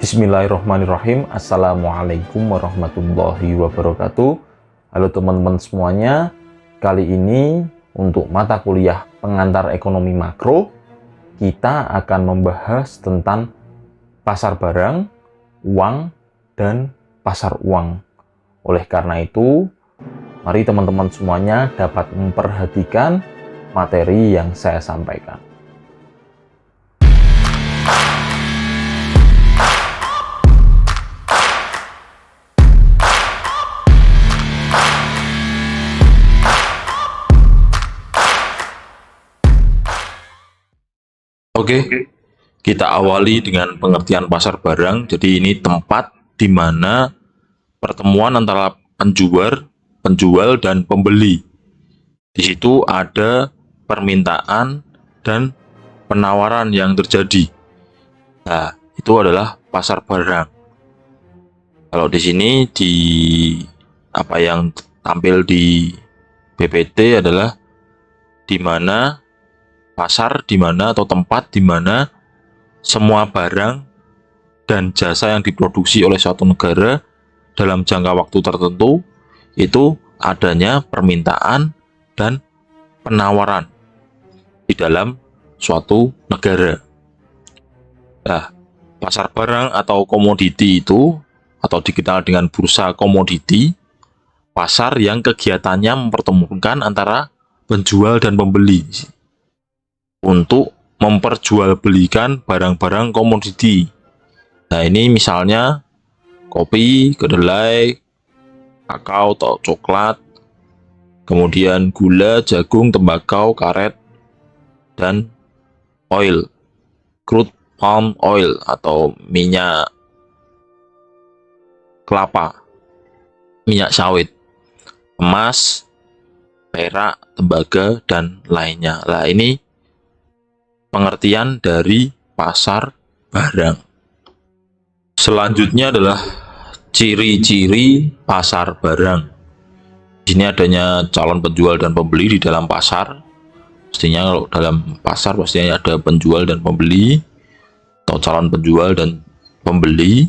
Bismillahirrahmanirrahim. Assalamualaikum warahmatullahi wabarakatuh. Halo teman-teman semuanya. Kali ini untuk mata kuliah pengantar ekonomi makro, kita akan membahas tentang pasar barang, uang, dan pasar uang. Oleh karena itu, mari teman-teman semuanya dapat memperhatikan materi yang saya sampaikan. Oke, kita awali dengan pengertian pasar barang. Jadi ini tempat di mana pertemuan antara penjual dan pembeli. Di situ ada permintaan dan penawaran yang terjadi. Nah, itu adalah pasar barang. Kalau di sini apa yang tampil di PPT adalah di mana pasar atau tempat di mana semua barang dan jasa yang diproduksi oleh suatu negara dalam jangka waktu tertentu itu adanya permintaan dan penawaran di dalam suatu negara. Nah, pasar barang atau komoditi itu atau dikenal dengan bursa komoditi, pasar yang kegiatannya mempertemukan antara penjual dan pembeli untuk memperjualbelikan barang-barang komoditi. Nah, ini misalnya kopi, kedelai, kakao atau coklat, kemudian gula, jagung, tembakau, karet, dan oil, crude palm oil atau minyak kelapa, minyak sawit, emas, perak, tembaga, dan lainnya. Nah, ini pengertian dari pasar barang. Selanjutnya adalah ciri-ciri pasar barang. Di sini adanya calon penjual dan pembeli di dalam pasar. Pastinya kalau dalam pasar pastinya ada penjual dan pembeli atau calon penjual dan pembeli.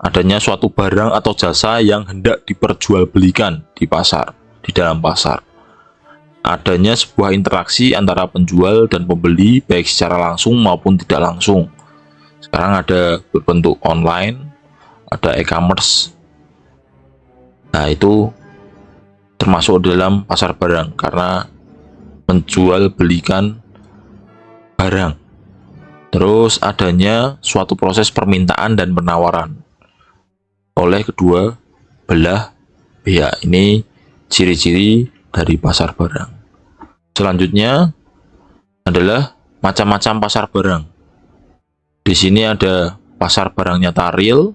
Adanya suatu barang atau jasa yang hendak diperjualbelikan di pasar, di dalam pasar. Adanya sebuah interaksi antara penjual dan pembeli baik secara langsung maupun tidak langsung. Sekarang ada berbentuk online, ada e-commerce. Nah, itu termasuk dalam pasar barang karena menjual belikan barang. Terus adanya suatu proses permintaan dan penawaran oleh kedua belah pihak. Ini ciri-ciri dari pasar barang. Selanjutnya adalah macam-macam pasar barang. Di sini ada pasar barang nyata real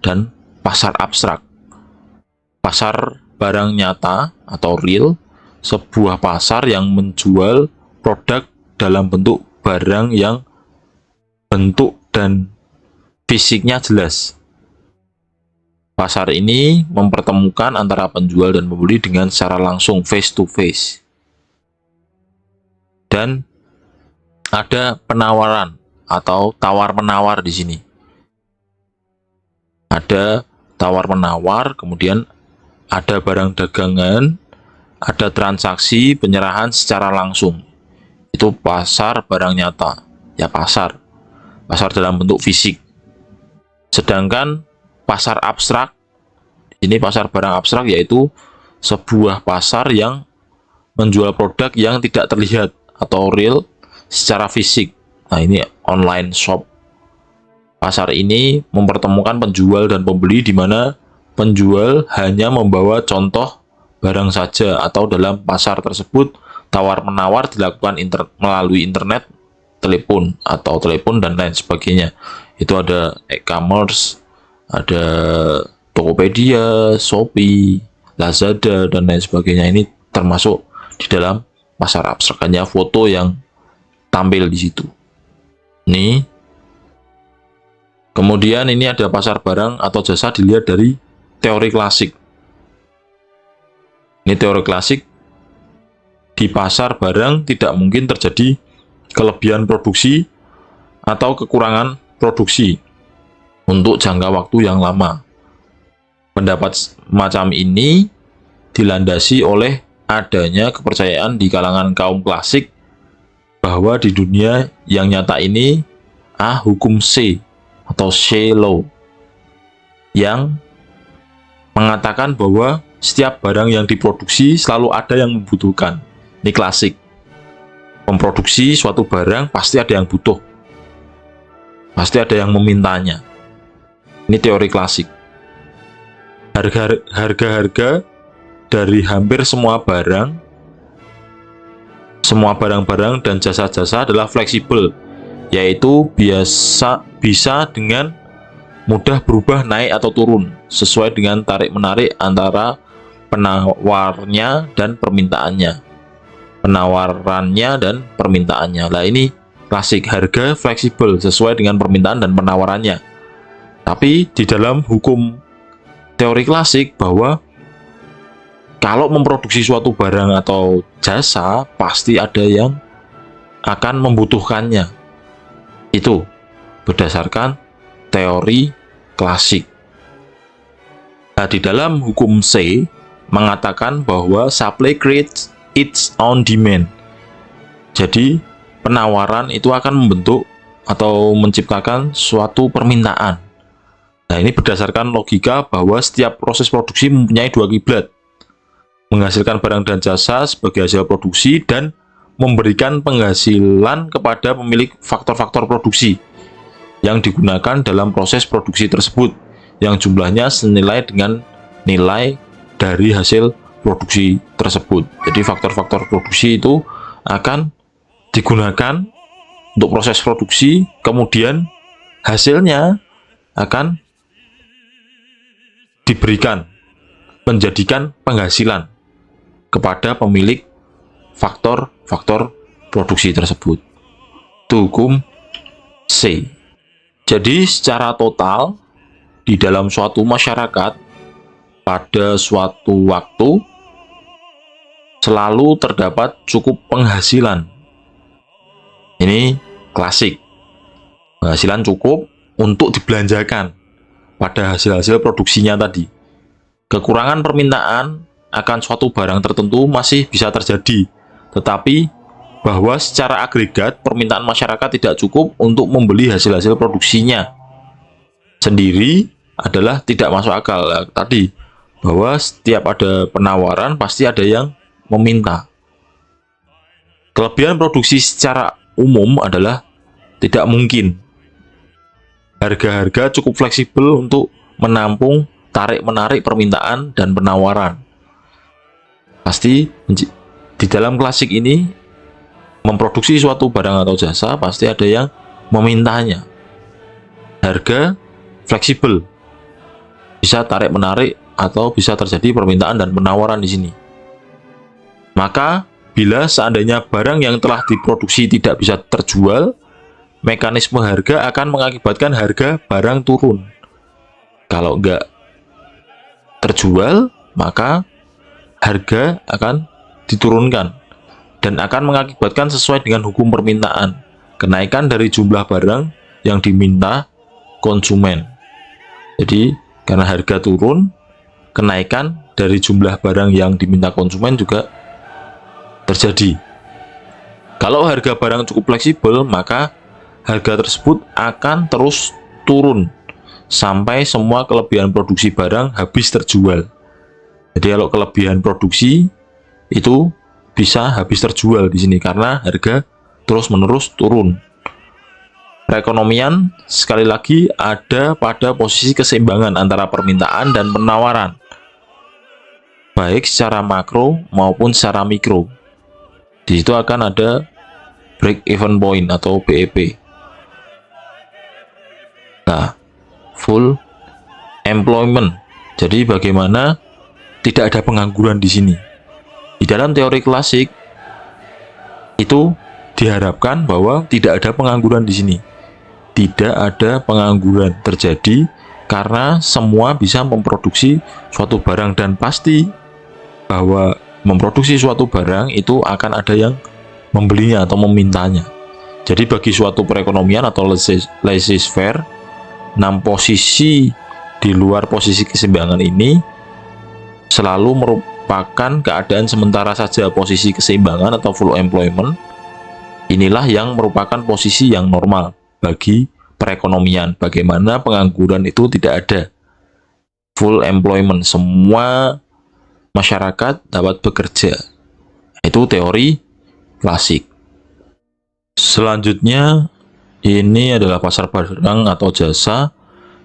dan pasar abstrak. Pasar barang nyata atau real, sebuah pasar yang menjual produk dalam bentuk barang yang bentuk dan fisiknya jelas. Pasar ini mempertemukan antara penjual dan pembeli dengan secara langsung, face to face. Dan ada penawaran atau tawar-menawar di sini. Ada tawar-menawar, kemudian ada barang dagangan, ada transaksi penyerahan secara langsung. Itu pasar barang nyata, ya pasar dalam bentuk fisik. Sedangkan pasar abstrak, ini pasar barang abstrak yaitu sebuah pasar yang menjual produk yang tidak terlihat atau real secara fisik. Nah, ini online shop. Pasar ini mempertemukan penjual dan pembeli di mana penjual hanya membawa contoh barang saja atau dalam pasar tersebut tawar-menawar dilakukan melalui internet, telepon dan lain sebagainya. Itu ada e-commerce, ada Tokopedia, Shopee, Lazada, dan lain sebagainya. Ini termasuk di dalam pasar abstrak. Hanya foto yang tampil di situ. Nih. Kemudian ini ada pasar barang atau jasa dilihat dari teori klasik. Ini teori klasik. Di pasar barang tidak mungkin terjadi kelebihan produksi atau kekurangan produksi. untuk jangka waktu yang lama. Pendapat macam ini dilandasi oleh adanya kepercayaan di kalangan kaum klasik bahwa di dunia yang nyata ini hukum C atau C law yang mengatakan bahwa setiap barang yang diproduksi selalu ada yang membutuhkan. Ini klasik. Memproduksi suatu barang pasti ada yang butuh. Pasti ada yang memintanya. Ini teori klasik. Harga-harga dari hampir semua barang-barang dan jasa-jasa adalah fleksibel, yaitu bisa dengan mudah berubah naik atau turun sesuai dengan tarik-menarik antara penawarannya dan permintaannya. Nah, ini klasik, harga fleksibel sesuai dengan permintaan dan penawarannya. Tapi di dalam hukum teori klasik bahwa kalau memproduksi suatu barang atau jasa pasti ada yang akan membutuhkannya. Itu berdasarkan teori klasik. Nah, di dalam hukum C mengatakan bahwa supply creates its own demand. Jadi penawaran itu akan membentuk atau menciptakan suatu permintaan. Nah, ini berdasarkan logika bahwa setiap proses produksi mempunyai dua kiblat, menghasilkan barang dan jasa sebagai hasil produksi dan memberikan penghasilan kepada pemilik faktor-faktor produksi yang digunakan dalam proses produksi tersebut, yang jumlahnya senilai dengan nilai dari hasil produksi tersebut. Jadi faktor-faktor produksi itu akan digunakan untuk proses produksi, kemudian hasilnya akan menjadikan penghasilan kepada pemilik faktor-faktor produksi tersebut. Itu hukum C. Jadi secara total di dalam suatu masyarakat pada suatu waktu selalu terdapat cukup penghasilan. Ini klasik. Penghasilan cukup untuk dibelanjakan pada hasil-hasil produksinya tadi. Kekurangan permintaan akan suatu barang tertentu masih bisa terjadi, tetapi bahwa secara agregat permintaan masyarakat tidak cukup untuk membeli hasil-hasil produksinya sendiri adalah tidak masuk akal. Tadi bahwa setiap ada penawaran pasti ada yang meminta. Kelebihan produksi secara umum adalah tidak mungkin harga-harga cukup fleksibel untuk menampung tarik-menarik permintaan dan penawaran. Pasti di dalam klasik ini memproduksi suatu barang atau jasa pasti ada yang memintanya. Harga fleksibel, bisa tarik-menarik atau bisa terjadi permintaan dan penawaran di sini. Maka bila seandainya barang yang telah diproduksi tidak bisa terjual, mekanisme harga akan mengakibatkan harga barang turun. Kalau enggak terjual, maka harga akan diturunkan dan akan mengakibatkan sesuai dengan hukum permintaan, kenaikan dari jumlah barang yang diminta konsumen. Jadi karena harga turun, kenaikan dari jumlah barang yang diminta konsumen juga terjadi. Kalau harga barang cukup fleksibel, maka harga tersebut akan terus turun sampai semua kelebihan produksi barang habis terjual. Jadi kalau kelebihan produksi itu bisa habis terjual di sini karena harga terus-menerus turun. Perekonomian sekali lagi ada pada posisi keseimbangan antara permintaan dan penawaran, baik secara makro maupun secara mikro. Di situ akan ada break even point atau BEP. Nah, full employment. Jadi bagaimana tidak ada pengangguran di sini. Di dalam teori klasik itu diharapkan bahwa tidak ada pengangguran di sini. Tidak ada pengangguran terjadi karena semua bisa memproduksi suatu barang dan pasti bahwa memproduksi suatu barang itu akan ada yang membelinya atau memintanya. Jadi bagi suatu perekonomian atau laissez-faire, 6 posisi di luar posisi keseimbangan ini selalu merupakan keadaan sementara saja. Posisi keseimbangan atau full employment inilah yang merupakan posisi yang normal bagi perekonomian, bagaimana pengangguran itu tidak ada. Full employment, semua masyarakat dapat bekerja. Itu teori klasik. Selanjutnya ini adalah pasar barang atau jasa,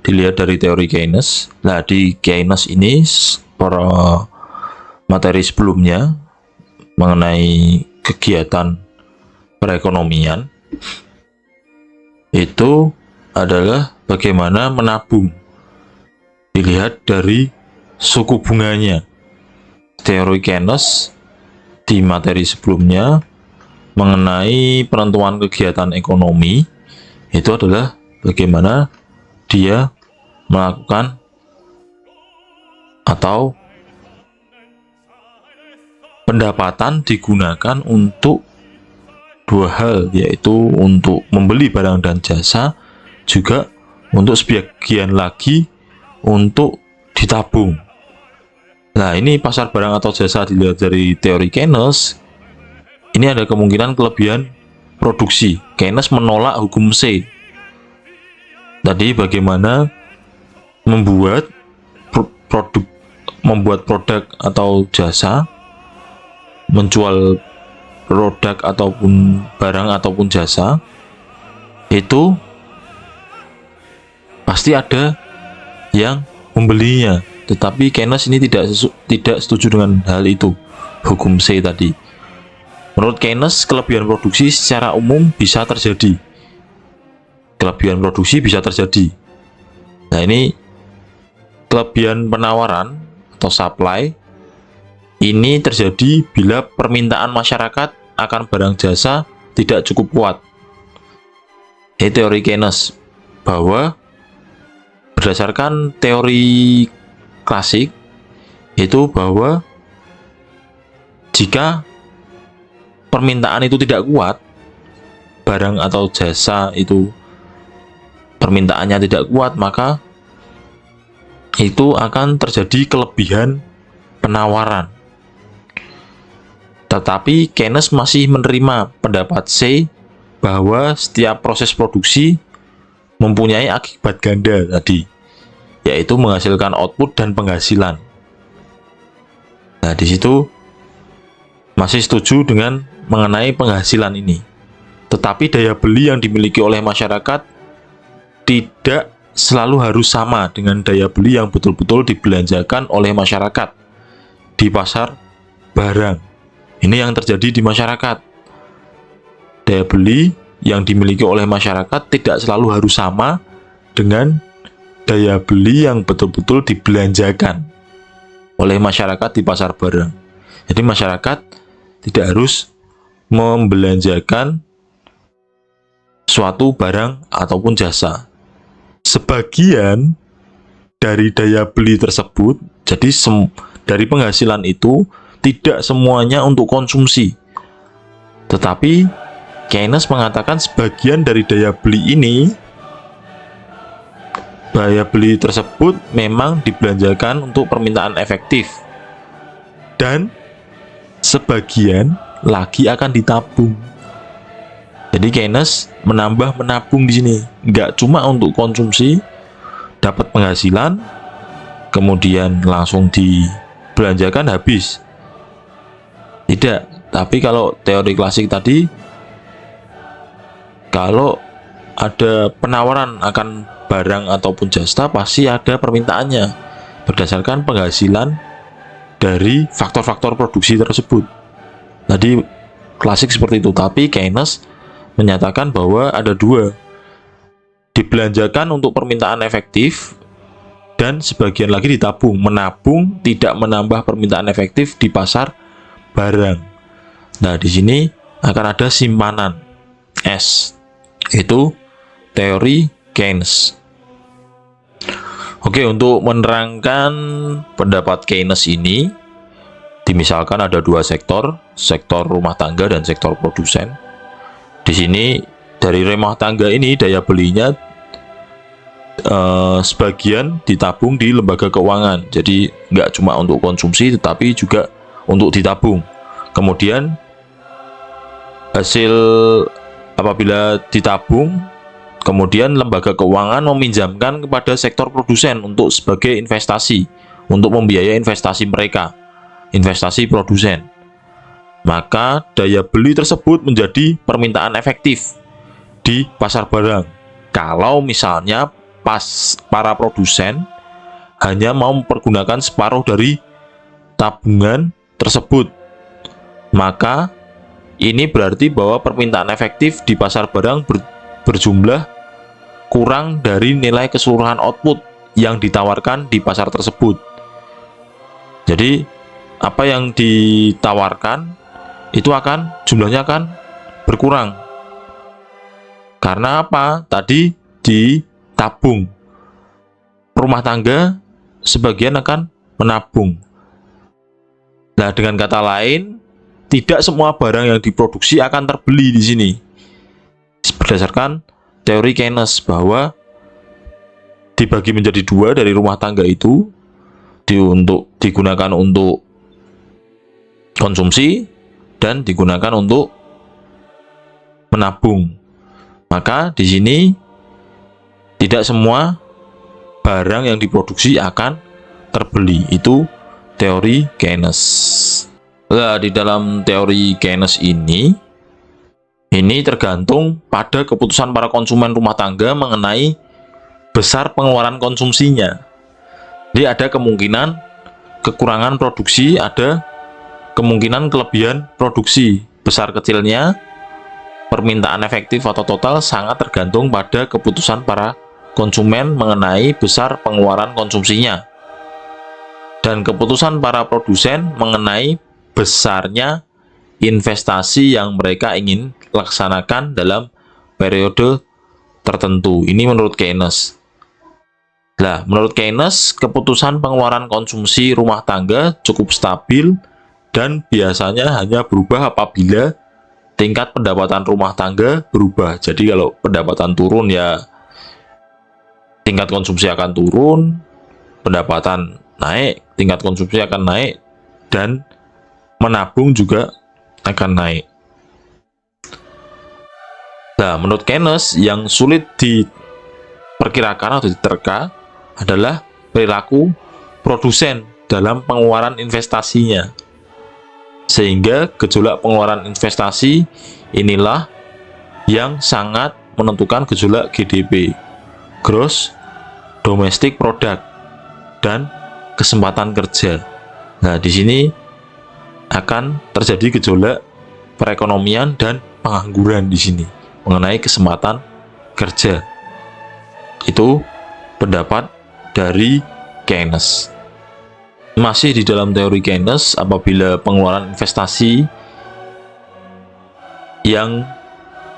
dilihat dari teori Keynes. Nah, di Keynes ini para materi sebelumnya mengenai kegiatan perekonomian itu adalah bagaimana menabung, dilihat dari suku bunganya. Teori Keynes di materi sebelumnya mengenai penentuan kegiatan ekonomi itu adalah bagaimana dia melakukan atau pendapatan digunakan untuk dua hal, yaitu untuk membeli barang dan jasa, juga untuk sebagian lagi untuk ditabung. Nah, ini pasar barang atau jasa dilihat dari teori Keynes, ini ada kemungkinan kelebihan produksi. Keynes menolak hukum C. Tadi bagaimana membuat produk atau jasa, menjual produk ataupun barang ataupun jasa, itu pasti ada yang membelinya. Tetapi Keynes ini tidak setuju dengan hal itu, hukum C tadi. Menurut Keynes, kelebihan produksi secara umum bisa terjadi. Kelebihan produksi bisa terjadi. Nah, ini kelebihan penawaran atau supply ini terjadi bila permintaan masyarakat akan barang jasa tidak cukup kuat. Ini teori Keynes, bahwa berdasarkan teori klasik itu bahwa jika permintaan itu tidak kuat, barang atau jasa itu permintaannya tidak kuat, maka itu akan terjadi kelebihan penawaran. Tetapi Keynes masih menerima pendapat C bahwa setiap proses produksi mempunyai akibat ganda tadi, yaitu menghasilkan output dan penghasilan. Nah, di situ masih setuju dengan mengenai penghasilan ini. Tetapi daya beli yang dimiliki oleh masyarakat tidak selalu harus sama dengan daya beli yang betul-betul dibelanjakan oleh masyarakat di pasar barang. Ini yang terjadi di masyarakat. Daya beli yang dimiliki oleh masyarakat tidak selalu harus sama dengan daya beli yang betul-betul dibelanjakan oleh masyarakat di pasar barang. Jadi masyarakat tidak harus membelanjakan suatu barang ataupun jasa. Sebagian dari daya beli tersebut, jadi dari penghasilan itu tidak semuanya untuk konsumsi. Tetapi Keynes mengatakan sebagian dari daya beli ini, daya beli tersebut memang dibelanjakan untuk permintaan efektif, dan sebagian lagi akan ditabung. Jadi Keynes menabung di sini, nggak cuma untuk konsumsi, dapat penghasilan, kemudian langsung dibelanjakan habis. Tidak, tapi kalau teori klasik tadi, kalau ada penawaran akan barang ataupun jasa, pasti ada permintaannya berdasarkan penghasilan dari faktor-faktor produksi tersebut. Tadi klasik seperti itu, tapi Keynes menyatakan bahwa ada dua, dibelanjakan untuk permintaan efektif dan sebagian lagi ditabung. Menabung tidak menambah permintaan efektif di pasar barang. Nah, di sini akan ada simpanan S. Itu teori Keynes. Oke, untuk menerangkan pendapat Keynes ini, dimisalkan ada dua sektor, sektor rumah tangga dan sektor produsen. Di sini dari rumah tangga ini daya belinya sebagian ditabung di lembaga keuangan. Jadi nggak cuma untuk konsumsi tetapi juga untuk ditabung. Kemudian hasil apabila ditabung, kemudian lembaga keuangan meminjamkan kepada sektor produsen untuk sebagai investasi, untuk membiayai investasi mereka, investasi produsen. Maka daya beli tersebut menjadi permintaan efektif di pasar barang. Kalau misalnya para produsen hanya mau mempergunakan separuh dari tabungan tersebut, maka ini berarti bahwa permintaan efektif di pasar barang berjumlah kurang dari nilai keseluruhan output yang ditawarkan di pasar tersebut. Jadi apa yang ditawarkan itu jumlahnya akan berkurang. Karena apa? Tadi ditabung. Rumah tangga sebagian akan menabung. Nah, dengan kata lain, tidak semua barang yang diproduksi akan terbeli di sini. Berdasarkan teori Keynes bahwa dibagi menjadi dua dari rumah tangga itu digunakan untuk konsumsi dan digunakan untuk menabung. Maka di sini tidak semua barang yang diproduksi akan terbeli. Itu teori Keynes. Nah, di dalam teori Keynes ini tergantung pada keputusan para konsumen rumah tangga mengenai besar pengeluaran konsumsinya. Jadi ada kemungkinan kekurangan produksi, ada kemungkinan kelebihan produksi. Besar kecilnya permintaan efektif atau total sangat tergantung pada keputusan para konsumen mengenai besar pengeluaran konsumsinya. Dan keputusan para produsen mengenai besarnya investasi yang mereka ingin laksanakan dalam periode tertentu. Ini menurut Keynes. Nah, menurut Keynes, keputusan pengeluaran konsumsi rumah tangga cukup stabil dan biasanya hanya berubah apabila tingkat pendapatan rumah tangga berubah. Jadi kalau pendapatan turun, ya tingkat konsumsi akan turun, pendapatan naik, tingkat konsumsi akan naik, dan menabung juga akan naik. Nah, menurut Keynes, yang sulit diperkirakan atau diterka adalah perilaku produsen dalam pengeluaran investasinya. Sehingga gejolak pengeluaran investasi inilah yang sangat menentukan gejolak GDP, Gross Domestic Product, dan kesempatan kerja. Nah, di sini akan terjadi gejolak perekonomian dan pengangguran di sini mengenai kesempatan kerja. Itu pendapat dari Keynes. Masih di dalam teori Keynes, apabila pengeluaran investasi yang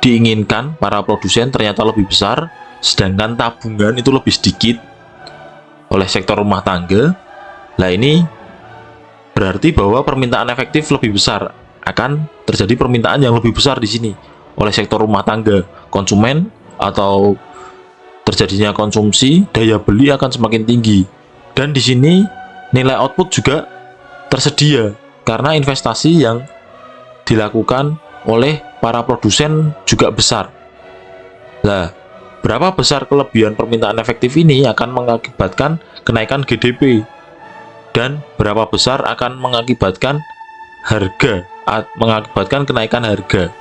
diinginkan para produsen ternyata lebih besar, sedangkan tabungan itu lebih sedikit oleh sektor rumah tangga, nah ini berarti bahwa permintaan efektif lebih besar. Akan terjadi permintaan yang lebih besar di sini oleh sektor rumah tangga. Konsumen atau terjadinya konsumsi, daya beli akan semakin tinggi. Dan di sini nilai output juga tersedia karena investasi yang dilakukan oleh para produsen juga besar. Nah, berapa besar kelebihan permintaan efektif ini akan mengakibatkan kenaikan GDP, dan berapa besar akan mengakibatkan kenaikan harga.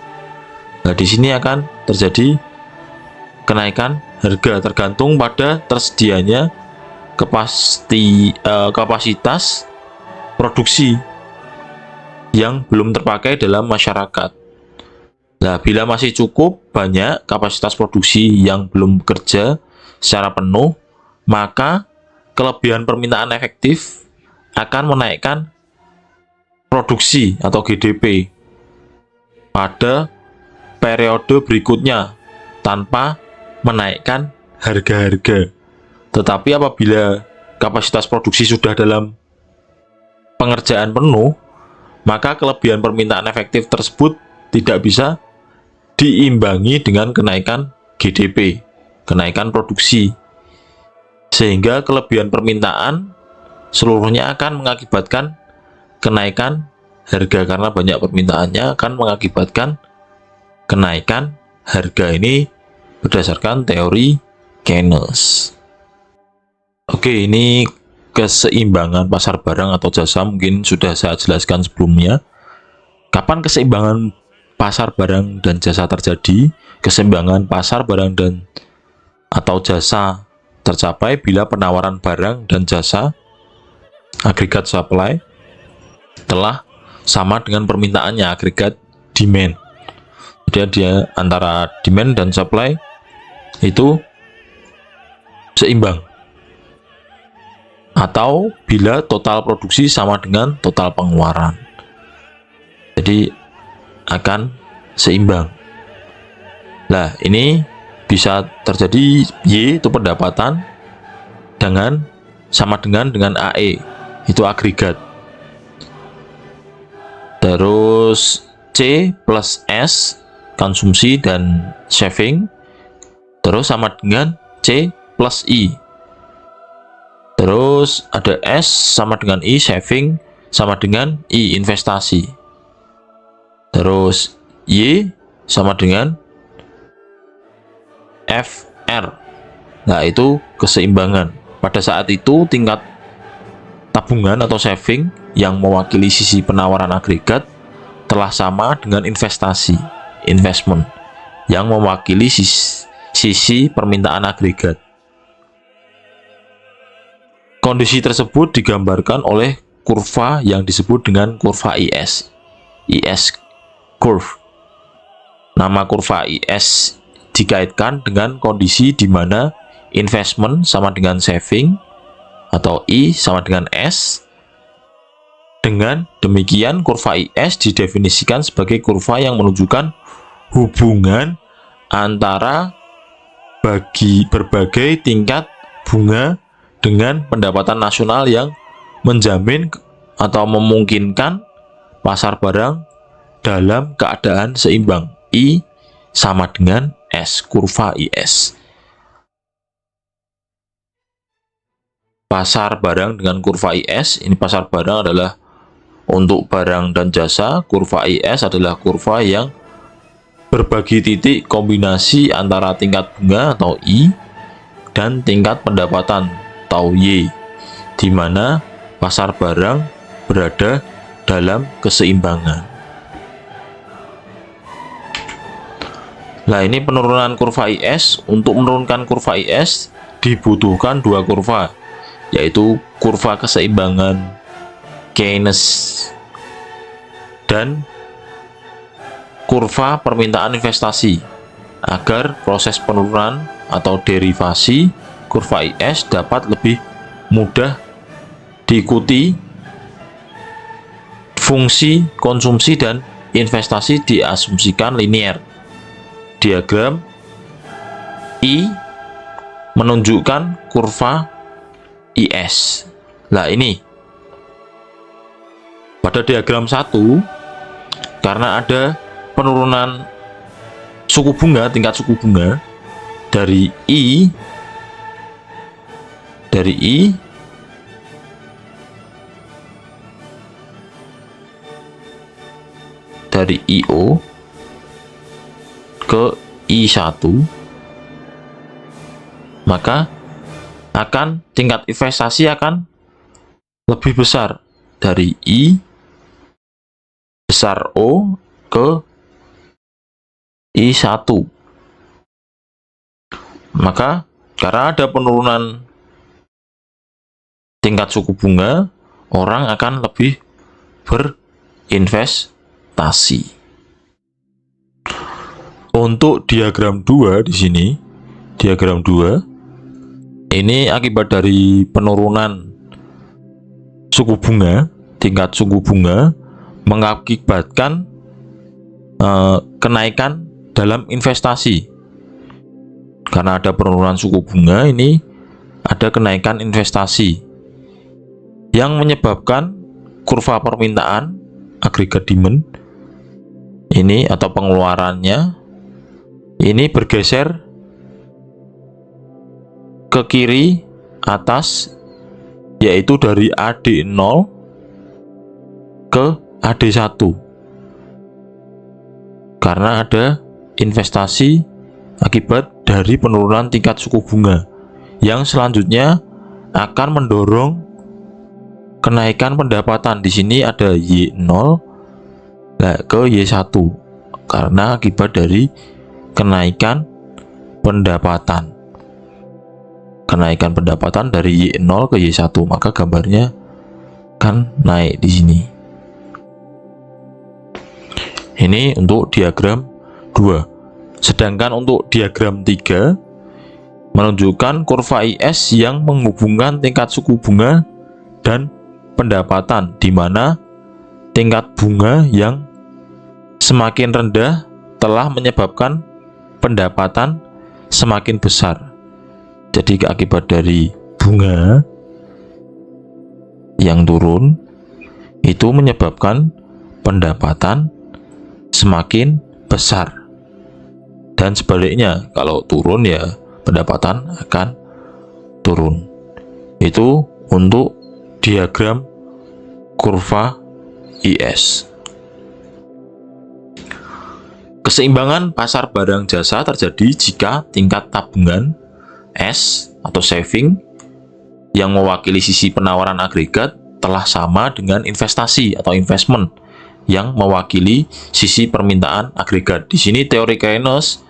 Nah, di sini akan terjadi kenaikan harga tergantung pada tersedianya kapasitas produksi yang belum terpakai dalam masyarakat. Nah, bila masih cukup banyak kapasitas produksi yang belum bekerja secara penuh, maka kelebihan permintaan efektif akan menaikkan produksi atau GDP pada periode berikutnya tanpa menaikkan harga-harga. Tetapi apabila kapasitas produksi sudah dalam pengerjaan penuh, maka kelebihan permintaan efektif tersebut tidak bisa diimbangi dengan kenaikan GDP, kenaikan produksi. sehingga kelebihan permintaan seluruhnya akan mengakibatkan kenaikan harga. Karena banyak permintaannya akan mengakibatkan kenaikan harga. Ini berdasarkan teori Keynes. Oke, ini keseimbangan pasar barang atau jasa mungkin sudah saya jelaskan sebelumnya. Kapan keseimbangan pasar barang dan jasa terjadi? Keseimbangan pasar barang dan atau jasa tercapai bila penawaran barang dan jasa agregat supply telah sama dengan permintaannya, agregat demand. Jadi dia antara demand dan supply itu seimbang, atau bila total produksi sama dengan total pengeluaran, jadi akan seimbang. Nah, ini bisa terjadi Y itu pendapatan sama dengan AE itu agregat, terus C plus S konsumsi dan saving, terus sama dengan C plus I. Terus ada S sama dengan I saving, sama dengan I investasi. Terus Y sama dengan FR. Nah, itu keseimbangan. Pada saat itu tingkat tabungan atau saving yang mewakili sisi penawaran agregat telah sama dengan investasi, investment, yang mewakili sisi permintaan agregat. Kondisi tersebut digambarkan oleh kurva yang disebut dengan kurva IS curve. Nama kurva IS dikaitkan dengan kondisi di mana investment sama dengan saving atau I sama dengan S. Dengan demikian kurva IS didefinisikan sebagai kurva yang menunjukkan hubungan antara berbagai tingkat bunga dengan pendapatan nasional yang menjamin atau memungkinkan pasar barang dalam keadaan seimbang. I sama dengan S, kurva IS. Pasar barang dengan kurva IS, ini pasar barang adalah untuk barang dan jasa, kurva IS adalah kurva yang berbagi titik kombinasi antara tingkat bunga atau I dan tingkat pendapatan atau Y, di mana pasar barang berada dalam keseimbangan. Nah, ini penurunan kurva IS. Untuk menurunkan kurva IS dibutuhkan dua kurva, yaitu kurva keseimbangan Keynes dan kurva permintaan investasi, agar proses penurunan atau derivasi kurva IS dapat lebih mudah diikuti. Fungsi konsumsi dan investasi diasumsikan linear. Diagram I menunjukkan kurva IS. Nah, ini pada diagram 1, karena ada penurunan suku bunga, tingkat suku bunga dari I dari IO ke I1, maka akan tingkat investasi akan lebih besar dari I besar O ke I1. Maka karena ada penurunan tingkat suku bunga, orang akan lebih berinvestasi. Untuk diagram 2 di sini, diagram 2 ini akibat dari penurunan suku bunga, tingkat suku bunga mengakibatkan kenaikan dalam investasi. Karena ada penurunan suku bunga, ini ada kenaikan investasi yang menyebabkan kurva permintaan agregat demand ini atau pengeluarannya ini bergeser ke kiri atas, yaitu dari AD0 ke AD1, karena ada investasi akibat dari penurunan tingkat suku bunga yang selanjutnya akan mendorong kenaikan pendapatan. Di sini ada Y0 ke Y1 karena akibat dari kenaikan pendapatan. Kenaikan pendapatan dari Y0 ke Y1, maka gambarnya kan naik di sini. Ini untuk diagram 2. Sedangkan untuk diagram 3 menunjukkan kurva IS yang menghubungkan tingkat suku bunga dan pendapatan, di mana tingkat bunga yang semakin rendah telah menyebabkan pendapatan semakin besar. Jadi akibat dari bunga yang turun itu menyebabkan pendapatan semakin besar, dan sebaliknya kalau turun ya pendapatan akan turun. Itu untuk diagram kurva IS. Keseimbangan pasar barang jasa terjadi jika tingkat tabungan S atau saving yang mewakili sisi penawaran agregat telah sama dengan investasi atau investment yang mewakili sisi permintaan agregat. Di sini teori Keynes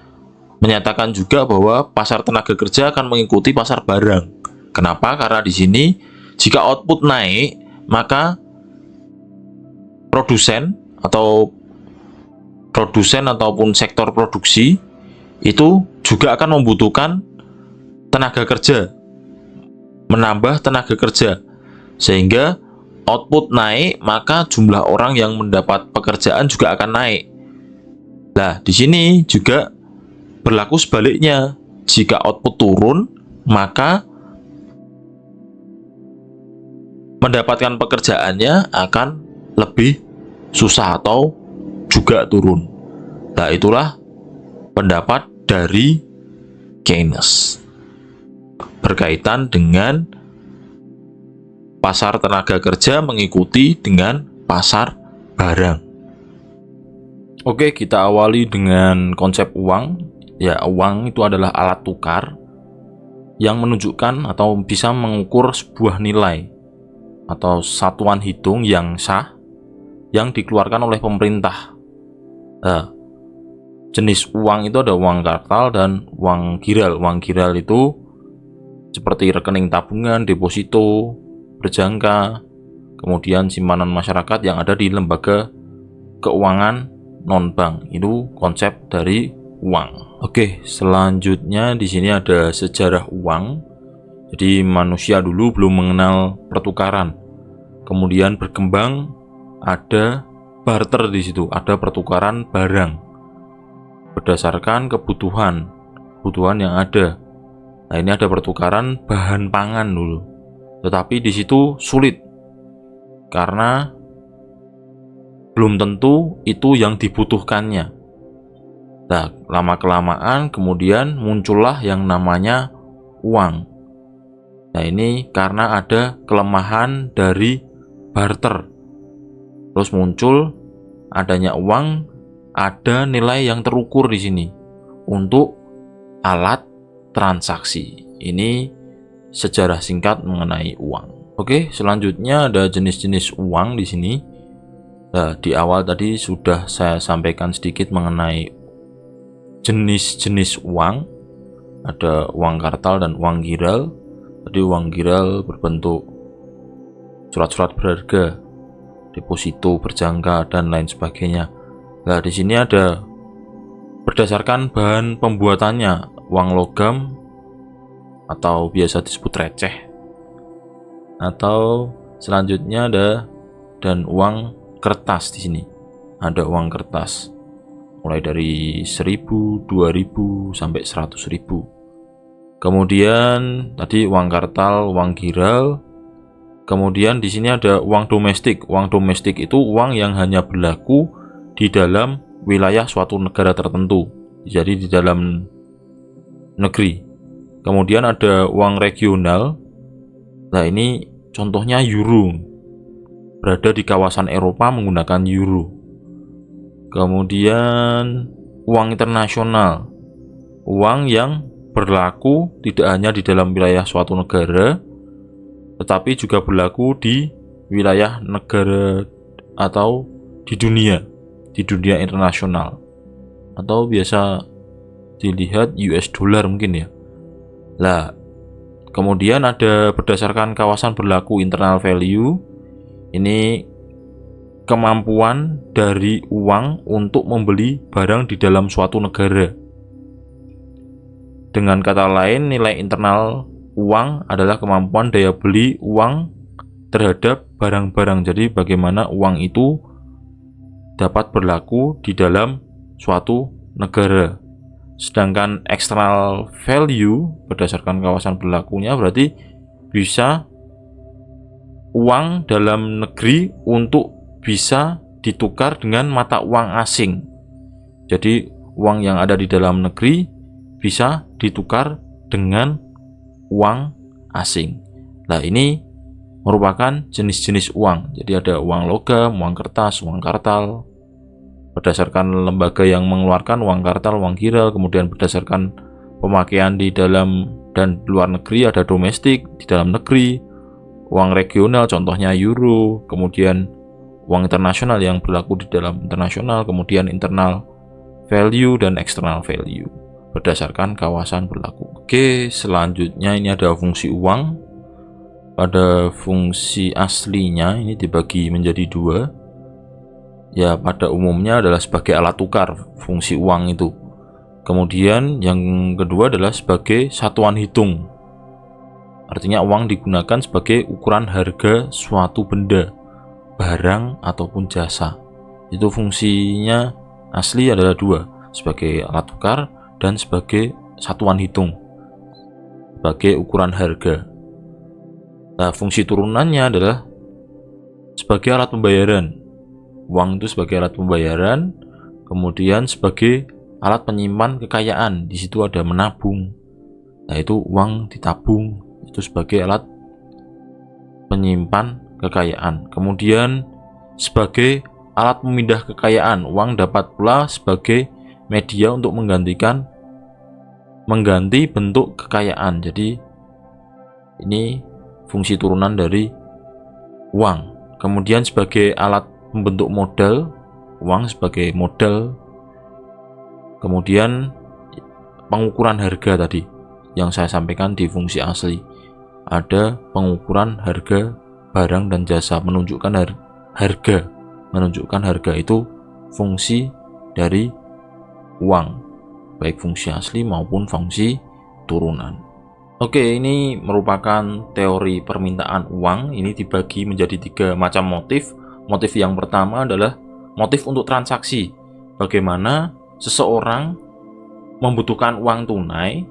menyatakan juga bahwa pasar tenaga kerja akan mengikuti pasar barang. Kenapa? Karena di sini jika output naik, maka produsen ataupun sektor produksi itu juga akan membutuhkan tenaga kerja, menambah tenaga kerja, sehingga output naik, maka jumlah orang yang mendapat pekerjaan juga akan naik. Nah, di sini juga berlaku sebaliknya. Jika output turun, maka mendapatkan pekerjaannya akan lebih susah atau juga turun. Nah, itulah pendapat dari Keynes berkaitan dengan pasar tenaga kerja mengikuti dengan pasar barang. Oke, kita awali dengan konsep uang. Ya, uang itu adalah alat tukar yang menunjukkan atau bisa mengukur sebuah nilai atau satuan hitung yang sah yang dikeluarkan oleh pemerintah. Nah, jenis uang itu ada uang kartal dan uang giral. Uang giral itu seperti rekening tabungan, deposito, berjangka, kemudian simpanan masyarakat yang ada di lembaga keuangan non-bank. Itu konsep dari uang. Oke, selanjutnya di sini ada sejarah uang. Jadi manusia dulu belum mengenal pertukaran. Kemudian berkembang ada barter di situ, ada pertukaran barang berdasarkan kebutuhan yang ada. Nah, ini ada pertukaran bahan pangan dulu. Tetapi di situ sulit karena belum tentu itu yang dibutuhkannya. Nah, lama-kelamaan kemudian muncullah yang namanya uang. Nah, ini karena ada kelemahan dari barter. Terus muncul adanya uang, ada nilai yang terukur di sini untuk alat transaksi. Ini sejarah singkat mengenai uang. Oke, selanjutnya ada jenis-jenis uang di sini. Nah, di awal tadi sudah saya sampaikan sedikit mengenai jenis-jenis uang. Ada uang kartal dan uang giral. Jadi uang giral berbentuk surat-surat berharga, deposito, berjangka, dan lain sebagainya. Nah, di sini ada berdasarkan bahan pembuatannya, uang logam atau biasa disebut receh. Atau selanjutnya ada dan uang kertas di sini. Ada uang kertas mulai dari 1.000, 2.000 sampai 100.000. Kemudian tadi uang kartal, uang giral. Kemudian di sini ada uang domestik. Uang domestik itu uang yang hanya berlaku di dalam wilayah suatu negara tertentu. Jadi di dalam negeri. Kemudian ada uang regional. Nah, ini contohnya euro. Berada di kawasan Eropa menggunakan euro. Kemudian uang internasional. Uang yang berlaku tidak hanya di dalam wilayah suatu negara, tetapi juga berlaku di wilayah negara atau di dunia internasional, atau biasa dilihat US dollar mungkin ya. Lah, kemudian ada berdasarkan kawasan berlaku internal value. Ini kemampuan dari uang untuk membeli barang di dalam suatu negara. Dengan kata lain, nilai internal uang adalah kemampuan daya beli uang terhadap barang-barang. Jadi bagaimana uang itu dapat berlaku di dalam suatu negara. Sedangkan external value berdasarkan kawasan berlakunya berarti bisa uang dalam negeri untuk bisa ditukar dengan mata uang asing. Jadi uang yang ada di dalam negeri bisa ditukar dengan uang asing. Nah, ini merupakan jenis-jenis uang. Jadi ada uang logam, uang kertas, uang kartal. Berdasarkan lembaga yang mengeluarkan uang kartal, uang giral, kemudian berdasarkan pemakaian di dalam dan luar negeri ada domestik, di dalam negeri, uang regional contohnya euro, kemudian uang internasional yang berlaku di dalam internasional, kemudian internal value dan external value berdasarkan kawasan berlaku. Oke, selanjutnya ini ada fungsi uang. Pada fungsi aslinya ini dibagi menjadi dua. Ya, pada umumnya adalah sebagai alat tukar fungsi uang itu. Kemudian yang kedua adalah sebagai satuan hitung. Artinya uang digunakan sebagai ukuran harga suatu benda, barang ataupun jasa. Itu fungsinya asli adalah dua, sebagai alat tukar dan sebagai satuan hitung, sebagai ukuran harga. Nah, fungsi turunannya adalah sebagai alat pembayaran. Uang itu sebagai alat pembayaran, kemudian sebagai alat penyimpan kekayaan. Di situ ada menabung. Nah, itu uang ditabung, itu sebagai alat penyimpan kekayaan. Kemudian sebagai alat pemindah kekayaan, uang dapat pula sebagai media untuk mengganti bentuk kekayaan. Jadi ini fungsi turunan dari uang. Kemudian sebagai alat membentuk modal, uang sebagai modal. Kemudian pengukuran harga tadi yang saya sampaikan di fungsi asli, ada pengukuran harga barang dan jasa, menunjukkan harga itu fungsi dari uang, baik fungsi asli maupun fungsi turunan. Oke, ini merupakan teori permintaan uang. Ini dibagi menjadi 3 macam motif. Motif yang pertama adalah motif untuk transaksi. Bagaimana seseorang membutuhkan uang tunai,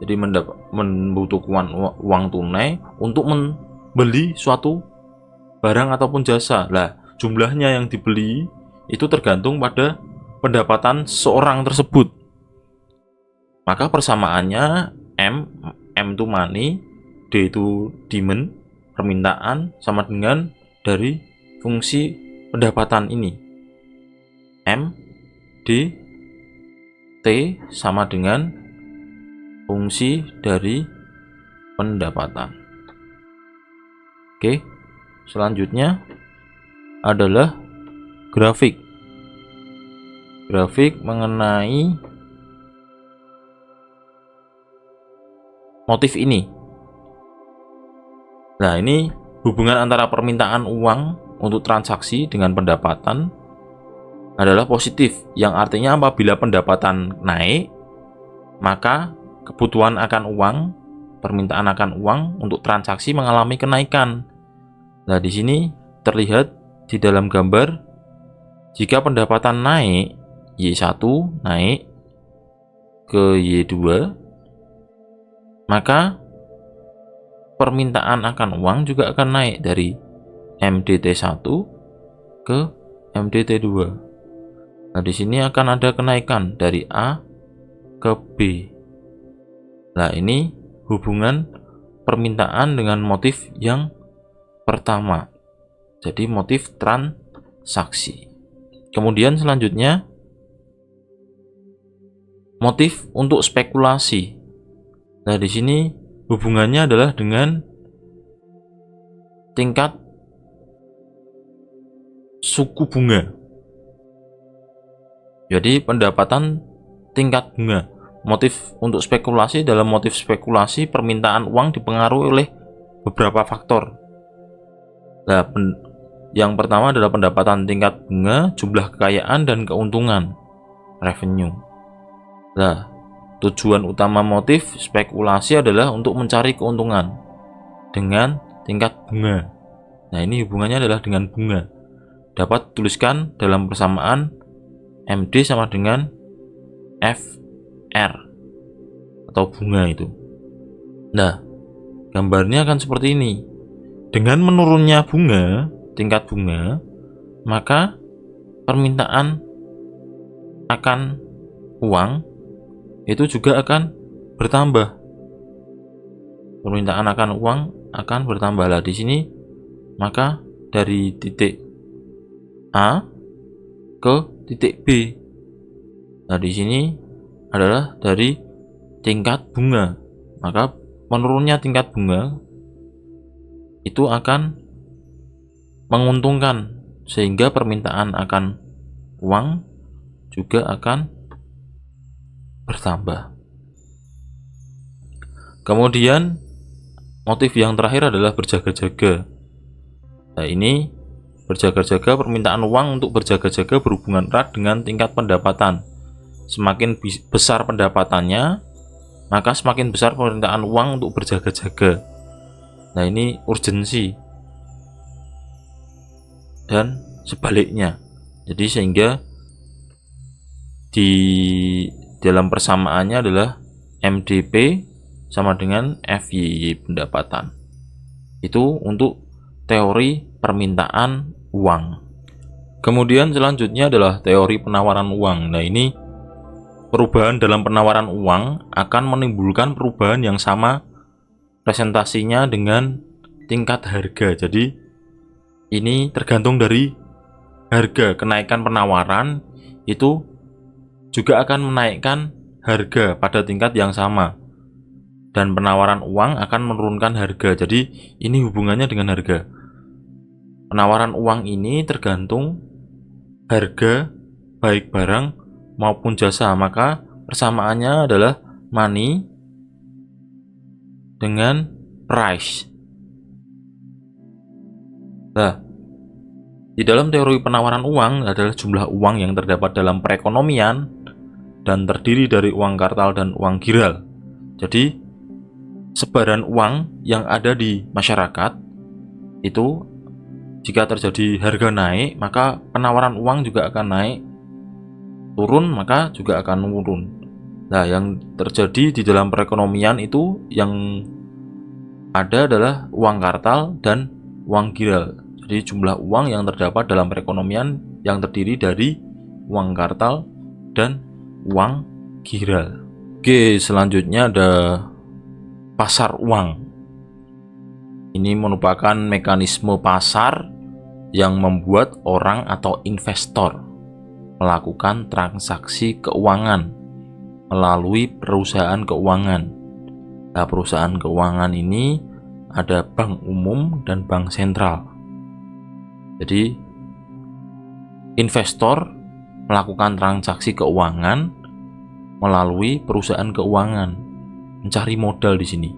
jadi membutuhkan uang tunai untuk membeli suatu barang ataupun jasa. Lah, jumlahnya yang dibeli itu tergantung pada pendapatan seseorang tersebut. Maka persamaannya M itu money, D itu demand, permintaan, sama dengan dari fungsi pendapatan ini. M, D, T sama dengan fungsi dari pendapatan. Oke, selanjutnya adalah grafik. Grafik mengenai motif ini. Nah, ini hubungan antara permintaan uang untuk transaksi dengan pendapatan adalah positif, yang artinya apabila pendapatan naik, maka kebutuhan akan uang, permintaan akan uang untuk transaksi mengalami kenaikan. Nah, di sini terlihat di dalam gambar, jika pendapatan naik, Y1 naik ke Y2, maka permintaan akan uang juga akan naik dari MDT1 ke MDT2. Nah, di sini akan ada kenaikan dari A ke B. Nah, ini hubungan permintaan dengan motif yang pertama. Jadi motif transaksi. Kemudian selanjutnya motif untuk spekulasi. Nah, di sini hubungannya adalah dengan tingkat suku bunga. Jadi pendapatan tingkat bunga. Motif untuk spekulasi, dalam motif spekulasi permintaan uang dipengaruhi oleh beberapa faktor. Nah, yang pertama adalah pendapatan tingkat bunga, jumlah kekayaan, dan keuntungan, revenue. Nah, tujuan utama motif spekulasi adalah untuk mencari keuntungan dengan tingkat bunga. Nah, ini hubungannya adalah dengan bunga. Dapat dituliskan dalam persamaan MD sama dengan FR atau bunga itu. Nah, gambarnya akan seperti ini. Dengan menurunnya bunga, tingkat bunga, maka permintaan akan uang itu juga akan bertambah. Permintaan akan uang akan bertambah. Lah di sini maka dari titik A ke titik B. Nah, di sini adalah dari tingkat bunga. Maka menurunnya tingkat bunga itu akan menguntungkan, sehingga permintaan akan uang juga akan bertambah. Kemudian motif yang terakhir adalah berjaga-jaga. Nah, ini berjaga-jaga, permintaan uang untuk berjaga-jaga berhubungan erat dengan tingkat pendapatan. Semakin besar pendapatannya, maka semakin besar permintaan uang untuk berjaga-jaga. Nah, ini urgensi dan sebaliknya. Jadi sehingga di dalam persamaannya adalah MDP sama dengan FYY pendapatan. Itu untuk teori permintaan uang. Kemudian selanjutnya adalah teori penawaran uang. Nah, ini perubahan dalam penawaran uang akan menimbulkan perubahan yang sama presentasinya dengan tingkat harga. Jadi ini tergantung dari harga. Kenaikan penawaran itu juga akan menaikkan harga pada tingkat yang sama, dan penawaran uang akan menurunkan harga. Jadi ini hubungannya dengan harga. Penawaran uang ini tergantung harga baik barang maupun jasa, maka persamaannya adalah money dengan price. Nah, di dalam teori penawaran uang adalah jumlah uang yang terdapat dalam perekonomian dan terdiri dari uang kartal dan uang giral. Jadi sebaran uang yang ada di masyarakat itu, jika terjadi harga naik, maka penawaran uang juga akan naik. Turun, maka juga akan menurun. Nah, yang terjadi di dalam perekonomian itu yang ada adalah uang kartal dan uang giral. Jadi jumlah uang yang terdapat dalam perekonomian yang terdiri dari uang kartal dan uang giral. Oke, selanjutnya ada pasar uang. Ini merupakan mekanisme pasar yang membuat orang atau investor melakukan transaksi keuangan melalui perusahaan keuangan. Nah, perusahaan keuangan ini ada bank umum dan bank sentral. Jadi investor melakukan transaksi keuangan melalui perusahaan keuangan, mencari modal di sini.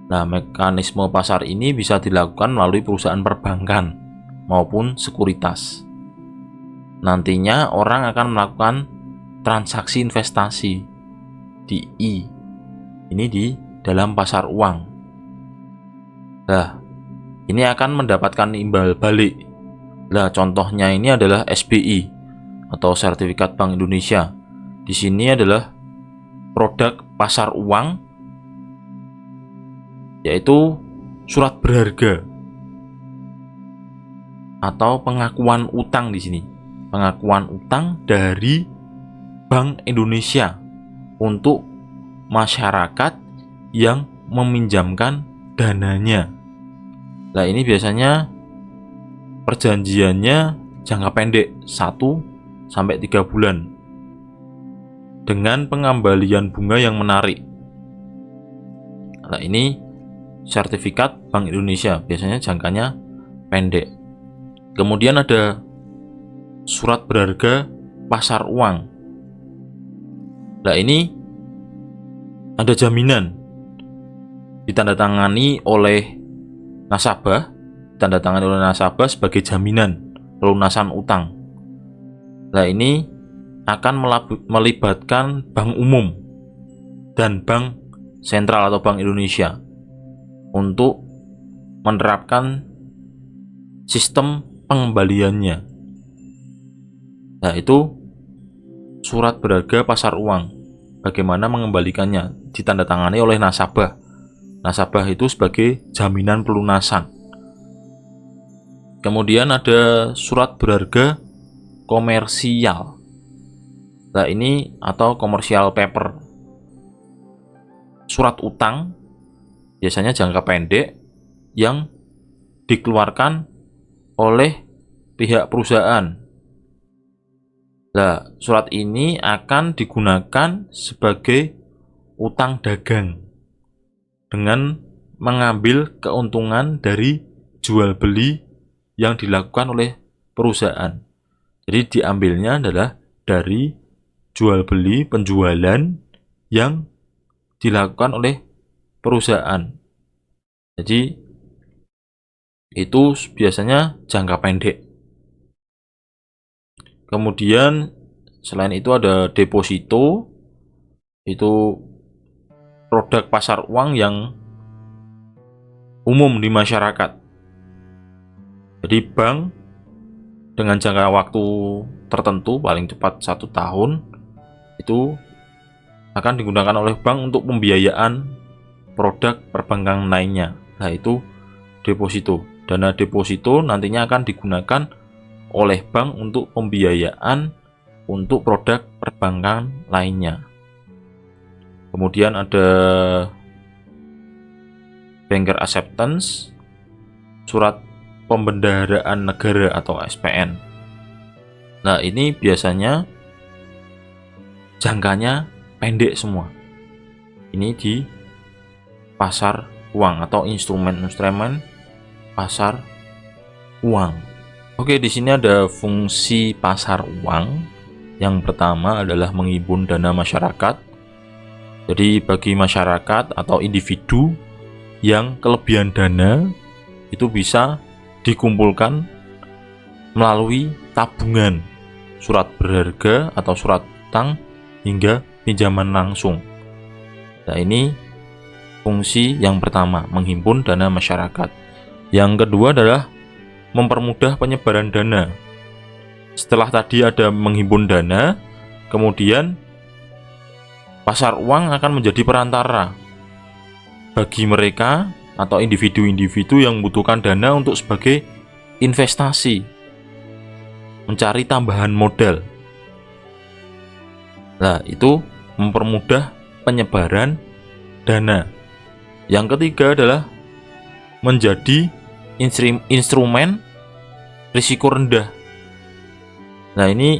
Nah, mekanisme pasar ini bisa dilakukan melalui perusahaan perbankan maupun sekuritas. Nantinya orang akan melakukan transaksi investasi di ini di dalam pasar uang. Nah, ini akan mendapatkan imbal balik. Nah, contohnya ini adalah SBI atau Sertifikat Bank Indonesia. Di sini adalah produk pasar uang, yaitu surat berharga atau pengakuan utang di sini. Pengakuan utang dari Bank Indonesia untuk masyarakat yang meminjamkan dananya. Nah, ini biasanya perjanjiannya jangka pendek 1-3 bulan dengan pengembalian bunga yang menarik. Nah, ini sertifikat Bank Indonesia, biasanya jangkanya pendek. Kemudian ada surat berharga pasar uang. Nah, ini ada jaminan ditandatangani oleh nasabah, sebagai jaminan pelunasan utang. Nah, ini akan melibatkan bank umum dan bank sentral atau Bank Indonesia untuk menerapkan sistem pengembaliannya. Nah, itu surat berharga pasar uang. Bagaimana mengembalikannya? Ditandatangani oleh nasabah. Nasabah itu sebagai jaminan pelunasan. Kemudian ada surat berharga komersial. Nah, ini atau commercial paper. Surat utang biasanya jangka pendek yang dikeluarkan oleh pihak perusahaan. Nah, surat ini akan digunakan sebagai utang dagang dengan mengambil keuntungan dari jual beli yang dilakukan oleh perusahaan. Jadi diambilnya adalah dari jual beli penjualan yang dilakukan oleh perusahaan. Jadi itu biasanya jangka pendek. Kemudian selain itu ada deposito, itu produk pasar uang yang umum di masyarakat. Jadi bank dengan jangka waktu tertentu paling cepat 1 tahun itu akan digunakan oleh bank untuk pembiayaan produk perbankan lainnya. Nah, itu deposito. Dana deposito nantinya akan digunakan oleh bank untuk pembiayaan untuk produk perbankan lainnya. Kemudian ada banker acceptance, surat pembendaharaan negara atau SPN. Nah, ini biasanya jangkanya pendek semua. Ini di pasar uang atau instrumen-instrumen pasar uang. Oke, di sini ada fungsi pasar uang. Yang pertama adalah menghimpun dana masyarakat. Jadi bagi masyarakat atau individu yang kelebihan dana itu bisa dikumpulkan melalui tabungan, surat berharga atau surat utang hingga pinjaman langsung. Nah, ini fungsi yang pertama, menghimpun dana masyarakat. Yang kedua adalah mempermudah penyebaran dana. Setelah tadi ada menghimpun dana, kemudian pasar uang akan menjadi perantara bagi mereka atau individu-individu yang membutuhkan dana untuk sebagai investasi, mencari tambahan modal. Nah, itu mempermudah penyebaran dana. Yang ketiga adalah menjadi instrumen risiko rendah. Nah, ini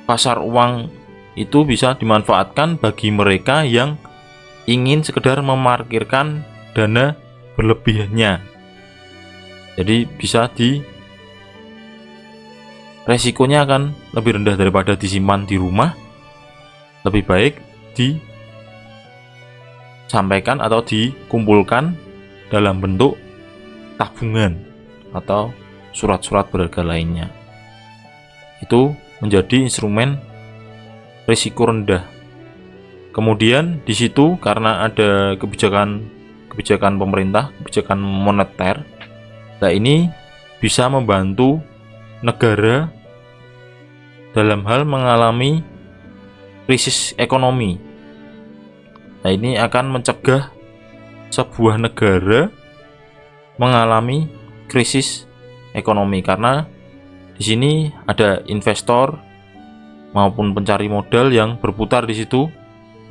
pasar uang itu bisa dimanfaatkan bagi mereka yang ingin sekedar memarkirkan dana berlebihnya. Jadi bisa resikonya akan lebih rendah daripada disimpan di rumah. Lebih baik disampaikan atau dikumpulkan dalam bentuk tabungan atau surat-surat berharga lainnya. Itu menjadi instrumen risiko rendah. Kemudian di situ karena ada kebijakan pemerintah, kebijakan moneter, nah ini bisa membantu negara dalam hal mengalami krisis ekonomi. Nah, ini akan mencegah sebuah negara mengalami krisis ekonomi karena di sini ada investor maupun pencari modal yang berputar di situ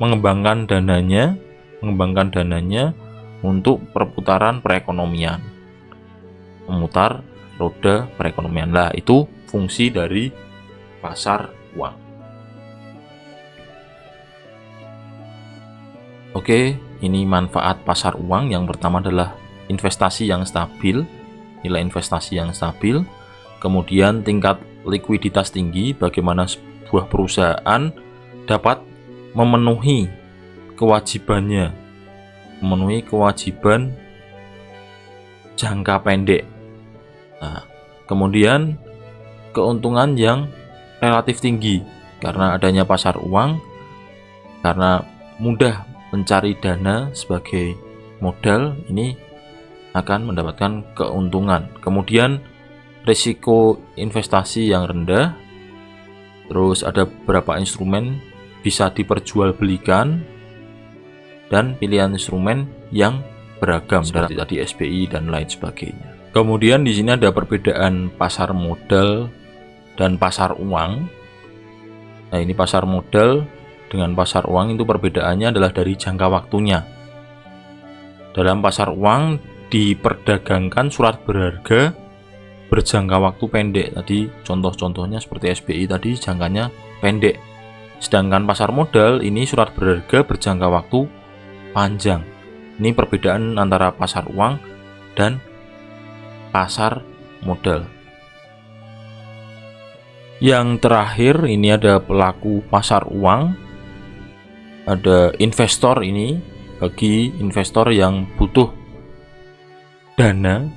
mengembangkan dananya mengembangkan dananya untuk perputaran perekonomian, memutar roda perekonomian. Lah, itu fungsi dari pasar uang. Oke, ini manfaat pasar uang. Yang pertama adalah investasi yang stabil, nilai investasi yang stabil. Kemudian tingkat likuiditas tinggi, bagaimana sebuah perusahaan dapat memenuhi kewajiban jangka pendek. Nah, kemudian keuntungan yang relatif tinggi karena adanya pasar uang, karena mudah mencari dana sebagai modal, ini akan mendapatkan keuntungan. Kemudian risiko investasi yang rendah, terus ada beberapa instrumen bisa diperjualbelikan, dan pilihan instrumen yang beragam seperti tadi SBI dan lain sebagainya. Kemudian di sini ada perbedaan pasar modal dan pasar uang. Nah, ini pasar modal dengan pasar uang itu perbedaannya adalah dari jangka waktunya. Dalam pasar uang diperdagangkan surat berharga berjangka waktu pendek. Tadi contoh-contohnya seperti SBI tadi jangkanya pendek. Sedangkan pasar modal ini surat berharga berjangka waktu panjang. Ini perbedaan antara pasar uang dan pasar modal. Yang terakhir ini ada pelaku pasar uang. Ada investor. Ini bagi investor yang butuh dana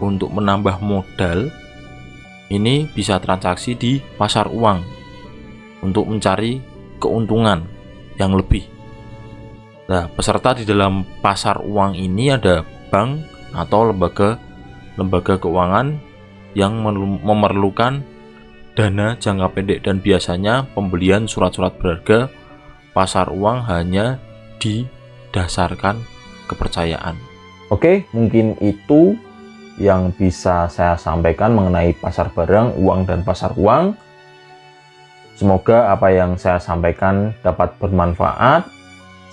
untuk menambah modal, ini bisa transaksi di pasar uang untuk mencari keuntungan yang lebih. Nah, peserta di dalam pasar uang ini ada bank atau lembaga keuangan yang memerlukan dana jangka pendek, dan biasanya pembelian surat-surat berharga pasar uang hanya didasarkan kepercayaan. Oke, mungkin itu yang bisa saya sampaikan mengenai pasar barang, uang, dan pasar uang. Semoga apa yang saya sampaikan dapat bermanfaat.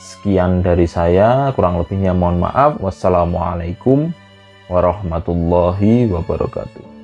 Sekian dari saya, kurang lebihnya mohon maaf. Wassalamualaikum warahmatullahi wabarakatuh.